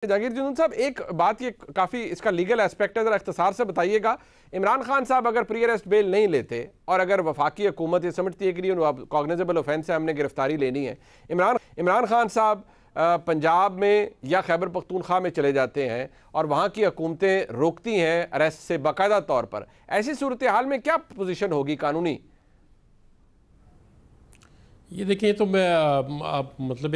जहांगीर जुनून साहब, एक बात, ये काफ़ी इसका लीगल एस्पेक्ट है, ज़रा इख्तिसार से बताइएगा। इमरान खान साहब अगर प्री अरेस्ट बेल नहीं लेते और अगर वफाकी हुकूमत ये समझती है कि कॉग्निजेबल ऑफेंस है, हमने गिरफ्तारी लेनी है, इमरान खान साहब पंजाब में या खैबर पख्तूनख्वा में चले जाते हैं और वहाँ की हुकूमतें रोकती हैं अरेस्ट से बाकायदा तौर पर, ऐसी सूरत हाल में क्या पोजीशन होगी कानूनी? ये देखिए, तो मैं आप मतलब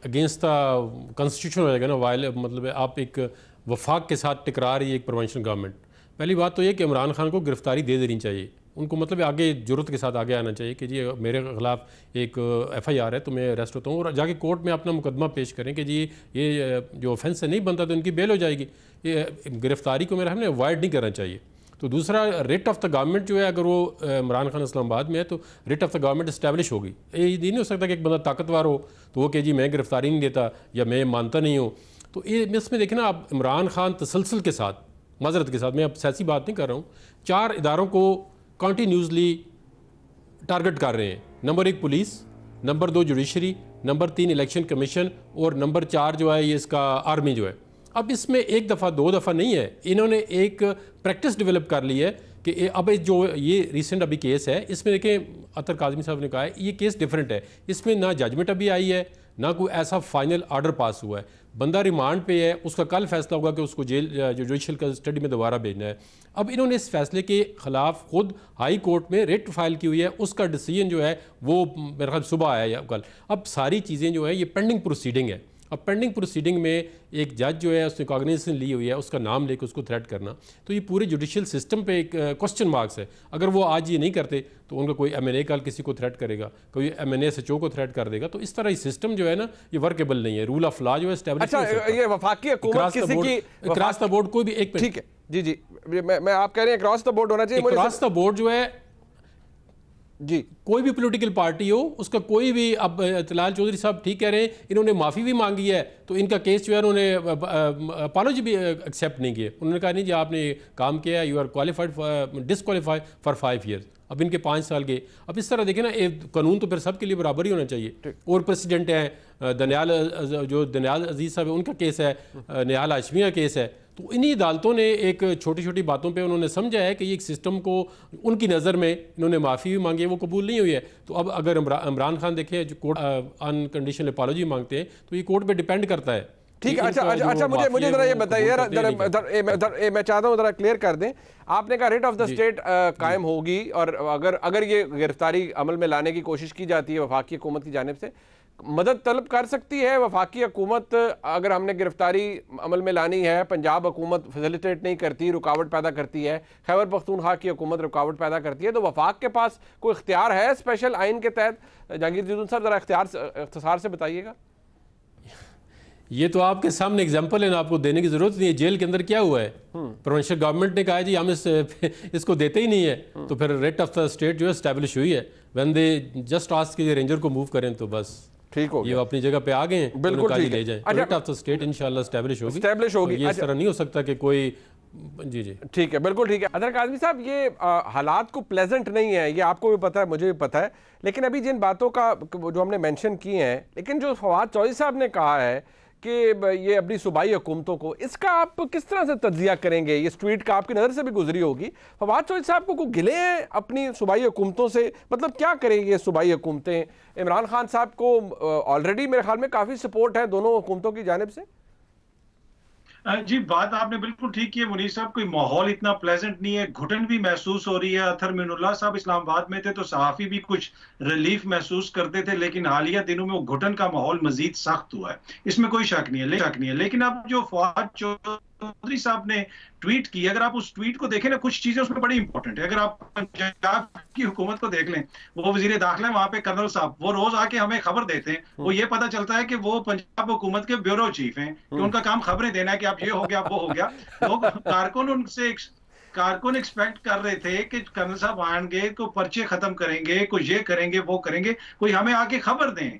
अगेंस्ट द कॉन्स्टिट्यूशन हो जाएगा ना, मतलब आप एक वफाक के साथ टकरा रही है एक प्रोविंशियल गवर्नमेंट। पहली बात तो ये कि इमरान खान को गिरफ्तारी दे देनी चाहिए, उनको मतलब आगे जरूरत के साथ आगे आना चाहिए कि जी मेरे ख़िलाफ़ एक FIR है तो मैं अरेस्ट होता हूँ, और जाके कोर्ट में अपना मुकदमा पेश करें कि जी ये जो ऑफेंस है नहीं बनता तो इनकी बेल हो जाएगी। ये गिरफ्तारी को मेरा हमने अवॉइड नहीं करना चाहिए। तो दूसरा, रिट ऑफ द गवर्नमेंट जो है, अगर वो इमरान खान इस्लामाबाद में है तो writ of the government establish होगी। ये नहीं हो सकता कि एक बंदा ताकतवर हो तो वो कहे जी मैं गिरफ्तारी नहीं देता या मैं मानता नहीं हूँ। तो ये इसमें देखें ना, आप इमरान खान तसलसल के साथ, माजरत के साथ, मैं अब सियासी बात नहीं कर रहा हूँ, 4 इदारों को कंटिन्यूसली टारगेट कर रहे हैं। Number 1 police, number 2 judiciary, number 3 election commission, और नंबर 4 जो है ये इसका आर्मी जो है। अब इसमें एक दफ़ा 2 दफ़ा नहीं है, इन्होंने एक प्रैक्टिस डेवलप कर ली है कि अब जो ये रिसेंट अभी केस है इसमें देखें, अतर काज़मी साहब ने कहा है ये केस डिफरेंट है, इसमें ना जजमेंट अभी आई है ना कोई ऐसा फाइनल आर्डर पास हुआ है। बंदा रिमांड पे है, उसका कल फैसला होगा कि उसको जेल जुडिशल कस्टडी में दोबारा भेजना है। अब इन्होंने इस फैसले के खिलाफ खुद हाई कोर्ट में रिट फाइल की हुई है, उसका डिसीजन जो है वो मेरे ख्याल सुबह आया या कल। अब सारी चीज़ें जो है ये पेंडिंग प्रोसीडिंग है। अब पेंडिंग प्रोसीडिंग में एक जज जो है उसने कॉग्निजेंस ली हुई है, उसका नाम लेकर उसको थ्रेट करना, तो ये पूरे जुडिशियल सिस्टम पे एक क्वेश्चन मार्क्स है। अगर वो आज ये नहीं करते तो उनका कोई MNA कल किसी को थ्रेट करेगा, कोई MNA SHO को थ्रेट कर देगा। तो इस तरह ये सिस्टम जो है ना ये वर्केबल नहीं है, रूल ऑफ लॉ जो है एस्टैब्लिश नहीं हो सकता। ये वफाकी हुकूमत किसी की क्रॉस द बोर्ड कोई भी एक, ठीक है जी, मैं आप कह रहे हैं क्रॉस द बोर्ड होना चाहिए। क्रॉस द बोर्ड जो है जी, कोई भी पॉलिटिकल पार्टी हो उसका कोई भी, अब तलाल चौधरी साहब ठीक कह रहे हैं, इन्होंने माफ़ी भी मांगी है तो इनका केस जो है उन्होंने अपॉलॉजी भी एक्सेप्ट नहीं किया। उन्होंने कहा नहीं जी आपने काम किया, you are qualified disqualified for 5 years. अब इनके 5 साल गए। अब इस तरह देखें ना, कानून तो फिर सबके लिए बराबर ही होना चाहिए। और प्रेसिडेंट हैं दनियाल अजीज़ साहब है, उनका केस है, निहाल हाशमी का केस है। तो इन्हीं अदालतों ने एक छोटी छोटी बातों पे उन्होंने समझा है कि ये एक सिस्टम को उनकी नज़र में, इन्होंने माफ़ी भी मांगी है, वो कबूल नहीं हुई है। तो अब अगर इमरान खान देखें जो कोर्ट अनकंडीशनल अपॉलॉजी मांगते हैं तो ये कोर्ट पे डिपेंड करता है। ठीक है। अच्छा, मुझे जरा ये बताइए, मैं चाहता हूँ जरा क्लियर कर दें। आपने कहा रिट ऑफ द स्टेट कायम होगी, और अगर ये गिरफ्तारी अमल में लाने की कोशिश की जाती है वफाकी हुकूमत की जानिब से, मदद तलब कर सकती है वफाकी हुकूमत? अगर हमने गिरफ्तारी अमल में लानी है, पंजाब हुकूमत फैसिलिटेट नहीं करती, रुकावट पैदा करती है, खैबर पख्तूनख्वा की हुकूमत रुकावट पैदा करती है, तो वफाक के पास कोई इख्तियार है स्पेशल आइन के तहत? जहांगीर जुनून साहब जरा इख्तिसार से बताइएगा। ये तो आपके सामने एग्जांपल है ना, आपको देने की जरूरत नहीं है। जेल के अंदर क्या हुआ है, प्रोविंशियल गवर्नमेंट ने कहा जी हम इसको देते ही नहीं है, तो फिर रिट ऑफ द स्टेट जो है एस्टैब्लिश हुई है। व्हेन दे जस्ट आस्क कि रेंजर को मूव करें तो बस ठीक हो गया, ये अपनी जगह पे आ गए हैं, बिल्कुल ठीक ले जाएं। रिट ऑफ द स्टेट इंशाल्लाह एस्टैब्लिश होगी। ये इस तरह नहीं हो सकता कि कोई जी ठीक है, बिल्कुल ठीक है। अदर काज़मी साहब, ये हालात को प्लेजेंट नहीं है, ये आपको भी पता है, मुझे भी पता है, लेकिन अभी जिन बातों का जो हमने मेंशन किए हैं, लेकिन जो फवाद चौधरी साहब ने कहा है कि ये अपनी सूबाई हुकूमतों को, इसका आप किस तरह से तज्जिया करेंगे? ये ट्वीट का आपकी नज़र से भी गुजरी होगी। फवाद चौधरी साहब को गिले हैं अपनी सूबाई हुकूमतों से, मतलब क्या करेंगे ये सूबाई हुकूमतें? इमरान खान साहब को ऑलरेडी मेरे ख्याल में काफ़ी सपोर्ट है दोनों हुकूमतों की जानिब से। जी, बात आपने बिल्कुल ठीक की है मुनीर साहब। कोई माहौल इतना प्लेजेंट नहीं है, घुटन भी महसूस हो रही है। अतर मिनुल्लाह साहब इस्लामाबाद में थे तो सहाफ़ी भी कुछ रिलीफ महसूस करते थे, लेकिन हालिया दिनों में वो घुटन का माहौल मजीद सख्त हुआ है, इसमें कोई शक नहीं है। लेकिन अब जो फवाद चौधरी साहब ने ट्वीट की, अगर आप उस ट्वीट को देखें ना, कुछ चीजें उसमें बड़ी इंपॉर्टेंट है। अगर आप पंजाब की हुकूमत को देख लें, वो वजीर दाखिला है वहां पे कर्नल साहब, वो रोज आके हमें खबर देते हैं। वो ये पता चलता है कि वो पंजाब हुकूमत के ब्यूरो चीफ हैं, कि उनका काम खबरें देना है कि आप ये हो गया, वो हो गया। लोग कारकुन एक्सपेक्ट कर रहे थे कि कर्नल साहब आएंगे, को पर्चे खत्म करेंगे, कोई ये करेंगे, वो करेंगे, कोई हमें आके खबर दें।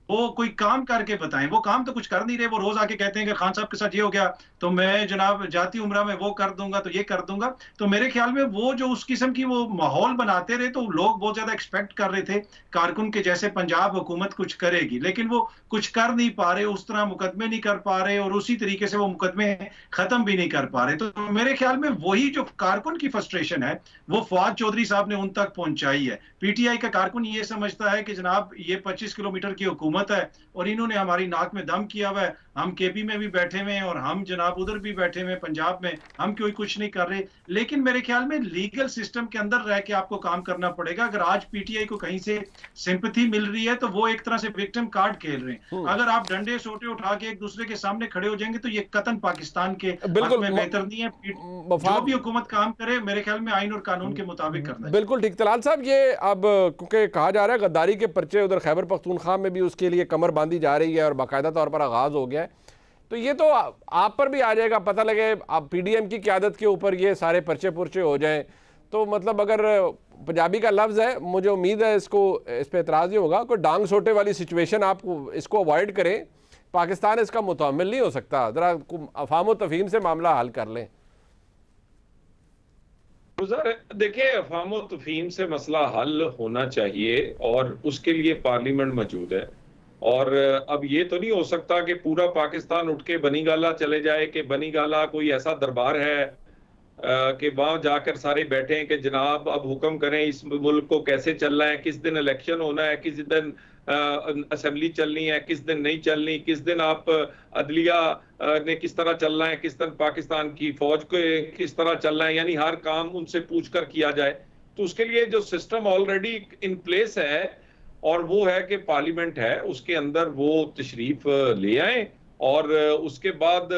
वो कोई काम करके बताएं। वो काम तो कुछ कर नहीं रहे, वो रोज आके कहते हैं कि खान साहब के साथ ये हो गया तो मैं जनाब जाती उम्रा में वो कर दूंगा, तो ये कर दूंगा। तो मेरे ख्याल में वो जो उस किस्म की वो माहौल बनाते रहे, तो लोग बहुत ज्यादा एक्सपेक्ट कर रहे थे कारकुन के जैसे पंजाब हुकूमत कुछ करेगी, लेकिन वो कुछ कर नहीं पा रहे, उस तरह मुकदमे नहीं कर पा रहे और उसी तरीके से वो मुकदमे खत्म भी नहीं कर पा रहे। तो मेरे ख्याल में वही जो कारकुन की फ्रस्ट्रेशन है वो फवाद चौधरी साहब ने उन तक पहुंचाई है। पीटीआई का कारकुन ये समझता है कि जनाब ये 25 किलोमीटर की हुकूमत है और इन्होंने हमारी नाक में दम किया हुआ है, हम केपी में भी बैठे हुए हैं और हम जनाब उधर भी बैठे हुए हैं पंजाब में, हम कोई कुछ नहीं कर रहे। लेकिन मेरे ख्याल में लीगल सिस्टम के अंदर रह के आपको काम करना पड़ेगा। अगर आज पीटीआई को कहीं से सिंपैथी मिल रही है तो वो एक तरह से विक्टिम कार्ड खेल रहे हैं। अगर आप डंडे सोटे उठा के एक दूसरे के सामने खड़े हो जाएंगे तो ये कतन पाकिस्तान के हक में बेहतर नहीं है। जो भी हुकूमत काम करे मेरे ख्याल में आइन और कानून के मुताबिक करना है। बिल्कुल ठीक। तलाल साहब, ये अब क्योंकि कहा जा रहा है गद्दारी के पर्चे उधर खैबर पख्तूनख्वा में भी उसके लिए कमर बांधी जा रही है और बाकायदा तौर पर आगाज हो गया है, तो ये तो आप पर भी आ जाएगा, पता लगे आप पीडीएम की क़यादत के ऊपर ये सारे पर्चे पुर्चे हो जाएं, तो मतलब अगर पंजाबी का लफ्ज़ है, मुझे उम्मीद है इसको इस पर एतराज़ नहीं होगा, कोई डांग सोटे वाली सिचुएशन आप इसको अवॉइड करें। पाकिस्तान इसका मुतहम्मिल नहीं हो सकता, ज़रा अफ़ाम तफ़हीम से मामला हल कर लें। देखिए, अफ़ाम तफ़हीम से मसला हल होना चाहिए और उसके लिए पार्लियामेंट मौजूद है। और अब ये तो नहीं हो सकता कि पूरा पाकिस्तान उठ के बनी गाला चले जाए कि बनी गाला कोई ऐसा दरबार है कि वहां जाकर सारे बैठे हैं कि जनाब अब हुक्म करें इस मुल्क को कैसे चलना है, किस दिन इलेक्शन होना है, किस दिन असेंबली चलनी है, किस दिन नहीं चलनी, किस दिन आप अदलिया ने किस तरह चलना है, किस दिन पाकिस्तान की फौज को किस तरह चलना है, यानी हर काम उनसे पूछ कर किया जाए। तो उसके लिए जो सिस्टम ऑलरेडी इन प्लेस है और वो है कि पार्लियामेंट है, उसके अंदर वो तशरीफ ले आए। और उसके बाद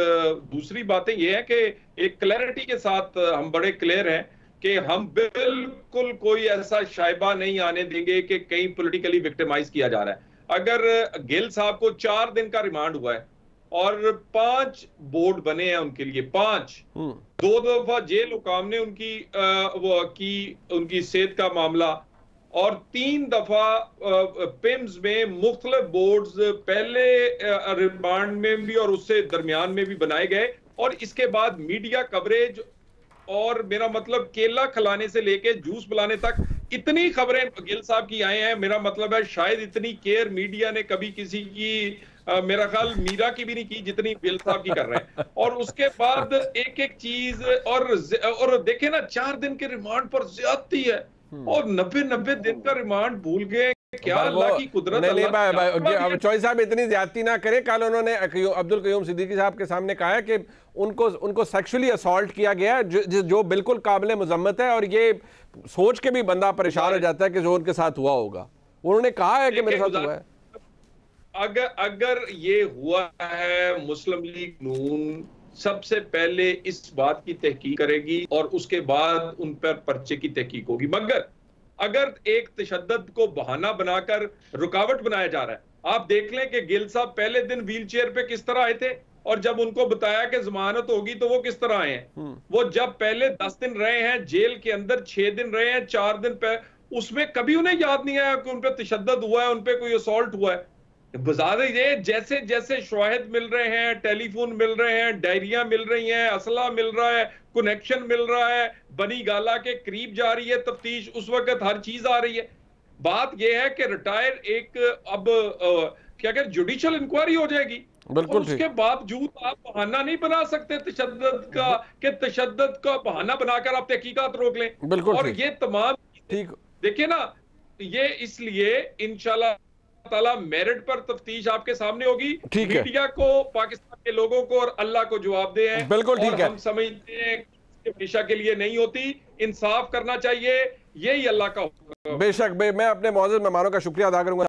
दूसरी बातें ये है कि एक क्लैरिटी के साथ हम बड़े क्लियर हैं कि हम बिल्कुल कोई ऐसा शायबा नहीं आने देंगे कि कहीं पॉलिटिकली विक्टिमाइज किया जा रहा है। अगर गिल साहब को 4 दिन का रिमांड हुआ है और 5 बोर्ड बने हैं उनके लिए, 5 2 दफा जेल हुकाम ने उनकी सेहत का मामला और 3 दफा पिम्स में मुख्तलिफ बोर्ड्स पहले रिमांड में भी और उससे दरमियान में भी बनाए गए। और इसके बाद मीडिया कवरेज और मेरा मतलब केला खिलाने से लेके जूस पिलाने तक इतनी खबरें गिल साहब की आए हैं, मेरा मतलब है शायद इतनी केयर मीडिया ने कभी किसी की मेरा ख्याल मीरा की भी नहीं की जितनी गिल साहब की कर रहे हैं। और उसके बाद एक एक चीज और देखे ना, 4 दिन के रिमांड पर ज्यादती है और 90 दिन का रिमांड भूल गए। क्या अल्लाह की कुदरत। नहीं, चौधरी साहब इतनी ज्यादती ना करें। कल उन्होंने अब्दुल कयूम सिद्दीकी साहब के सामने कहा है कि उनको सेक्सुअली असॉल्ट किया गया जो बिल्कुल काबिल मजम्मत है और ये सोच के भी बंदा परेशान हो जाता है कि जो उनके साथ हुआ होगा। उन्होंने कहा है कि मेरे साथ हुआ है। अगर ये हुआ है, मुस्लिम लीग नून सबसे पहले इस बात की तहकीक करेगी और उसके बाद उन पर पर्चे की तहकीक होगी। मगर अगर एक तशद्दुद को बहाना बनाकर रुकावट बनाया जा रहा है, आप देख लें कि गिल साहब पहले दिन व्हील चेयर पे किस तरह आए थे और जब उनको बताया कि जमानत होगी तो वो किस तरह आए हैं। वो जब पहले 10 दिन रहे हैं जेल के अंदर, 6 दिन रहे हैं, 4 दिन पे, उसमें कभी उन्हें याद नहीं आया कि उन पर तशद्दुद हुआ है, उन पर कोई असॉल्ट हुआ है। ये जैसे जैसे शवाहिद मिल रहे हैं, टेलीफोन मिल रहे हैं, डायरियां मिल रही हैं, असला मिल रहा है, कनेक्शन मिल रहा है, बनी गाला के करीब जा रही है तफ्तीश, उस वक्त हर चीज आ रही है। बात यह है कि रिटायर एक अब क्या कहते जुडिशियल इंक्वायरी हो जाएगी, बिल्कुल उसके बावजूद आप बहाना नहीं बना सकते तशद्दुद का कि तशद्दुद का बहाना बनाकर आप तहकीकात रोक लें। बिल्कुल और ये तमाम ठीक देखिए ना, ये इसलिए इंशाल्लाह ताला मेरिट पर तफ्तीश आपके सामने होगी। मीडिया को, पाकिस्तान के लोगों को और अल्लाह को जवाब दे हैं। बिल्कुल ठीक है। हम समझते हैं कि हमेशा के लिए नहीं होती, इंसाफ करना चाहिए, यही अल्लाह का हुक्म। बेशक मैं अपने मौजूद मेहमानों का शुक्रिया अदा करूंगा।